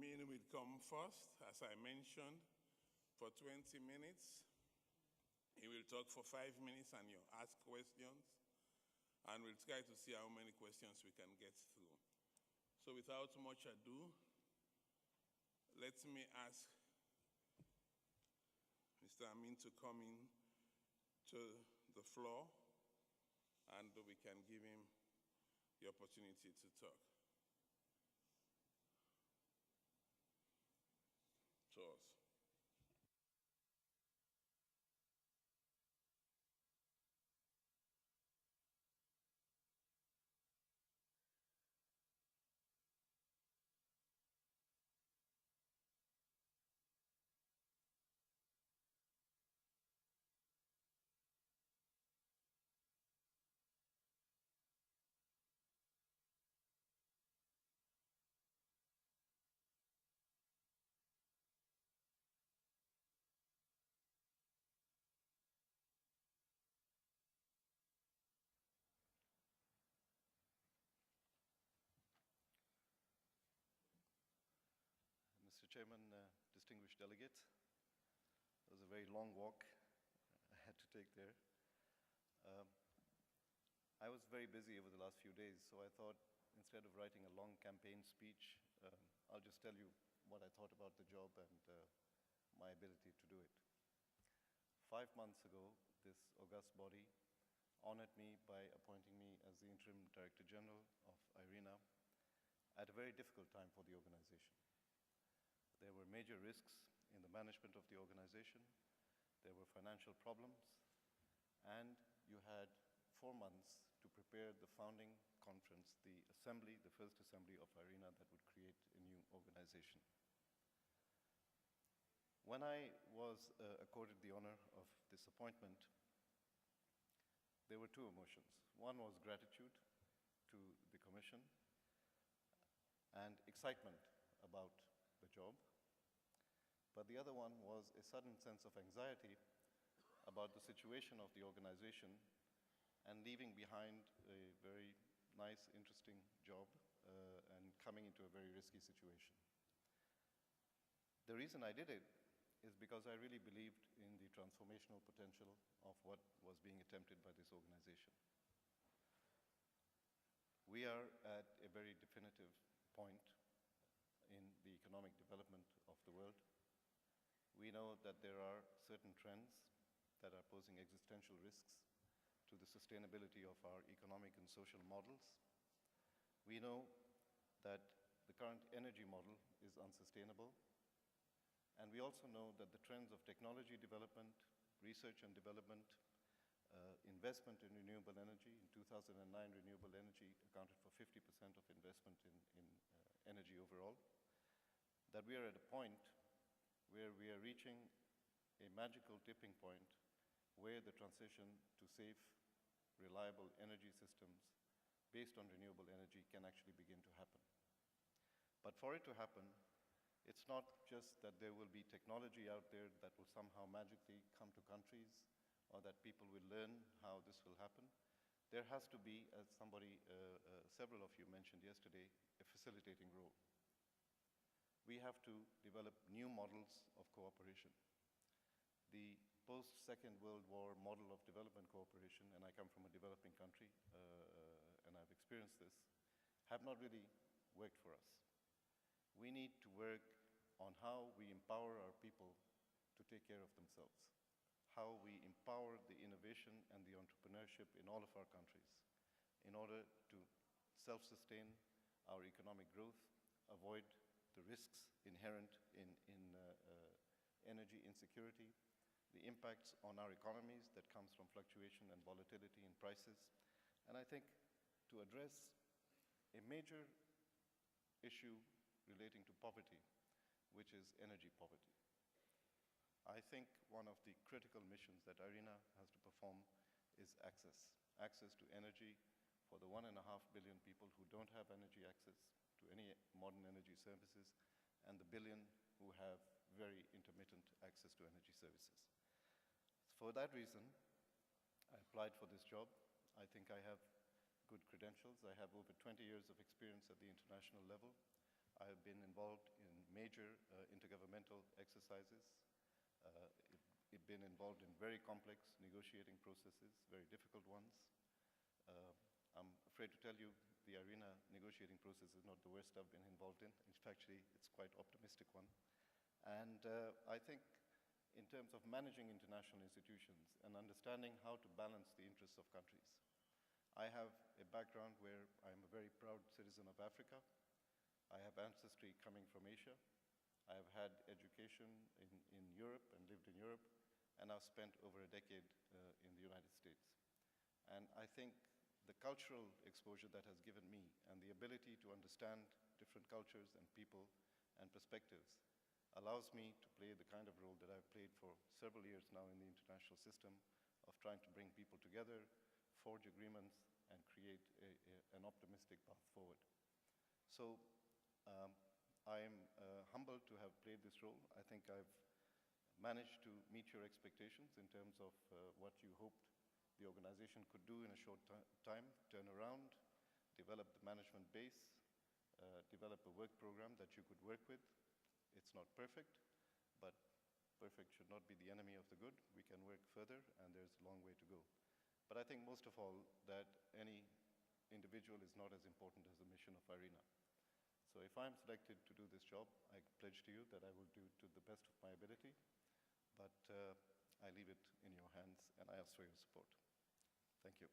Min will come first, as I mentioned, for 20 minutes. He will talk for 5 minutes and you ask questions, and we'll try to see how many questions we can get through. So without much ado, let me ask Mr. Amin to come in to the floor, and we can give him the opportunity to talk. To us. Mr. Chairman, distinguished delegates, it was a very long walk I had to take there. I was very busy over the last few days, so I thought instead of writing a long campaign speech, I'll just tell you what I thought about the job and my ability to do it. 5 months ago, this august body honored me by appointing me as the Interim Director General of IRENA at a very difficult time for the organization. There were major risks in the management of the organization, there were financial problems, and you had 4 months to prepare the founding conference, the assembly, the first assembly of IRENA that would create a new organization. When I was accorded the honor of this appointment, there were 2 emotions. One was gratitude to the Commission and excitement about the job, but the other one was a sudden sense of anxiety about the situation of the organization and leaving behind a very nice, interesting job and coming into a very risky situation. The reason I did it is because I really believed in the transformational potential of what was being attempted by this organization. We are at a very definitive point in the economic development of the world. We know that there are certain trends that are posing existential risks to the sustainability of our economic and social models. We know that the current energy model is unsustainable, and we also know that the trends of technology development, research and development, investment in renewable energy. In 2009, renewable energy accounted for 50% of investment in energy overall. That we are at a point where we are reaching a magical tipping point where the transition to safe, reliable energy systems based on renewable energy can actually begin to happen. But for it to happen, it's not just that there will be technology out there that will somehow magically come to countries or that people will learn how this will happen. There has to be, as several of you mentioned yesterday, a facilitating role. We have to develop new models of cooperation. The post-Second World War model of development cooperation, and I come from a developing country, and I've experienced this, have not really worked for us. We need to work on how we empower our people to take care of themselves, how we empower the innovation and the entrepreneurship in all of our countries in order to self-sustain our economic growth, avoid the risks inherent in energy insecurity, the impacts on our economies that comes from fluctuation and volatility in prices, and I think to address a major issue relating to poverty, which is energy poverty. I think one of the critical missions that IRENA has to perform is access to energy for the 1.5 billion people who don't have energy access to any modern energy services, and the billion who have very intermittent access to energy services. For that reason, I applied for this job. I think I have good credentials. I have over 20 years of experience at the international level. I've been involved in major intergovernmental exercises. I've been involved in very complex negotiating processes, very difficult ones. I'm afraid to tell you the arena negotiating process is not the worst I've been involved in. In fact, actually, it's quite optimistic one. And I think in terms of managing international institutions and understanding how to balance the interests of countries, I have a background where I'm a very proud citizen of Africa. I have ancestry coming from Asia. I have had education in Europe and lived in Europe, and I've spent over a decade in the United States. And I think the cultural exposure that has given me and the ability to understand different cultures and people and perspectives allows me to play the kind of role that I've played for several years now in the international system of trying to bring people together, forge agreements, and create an optimistic path forward. So I am humbled to have played this role. I think I've managed to meet your expectations in terms of what you hoped the organization could do in a short time, turn around, develop the management base, develop a work program that you could work with. It's not perfect, but perfect should not be the enemy of the good. We can work further, and there's a long way to go. But I think most of all that any individual is not as important as the mission of IRENA. So if I'm selected to do this job, I pledge to you that I will do it to the best of my ability, but I leave it in your hands, and I ask for your support. Thank you.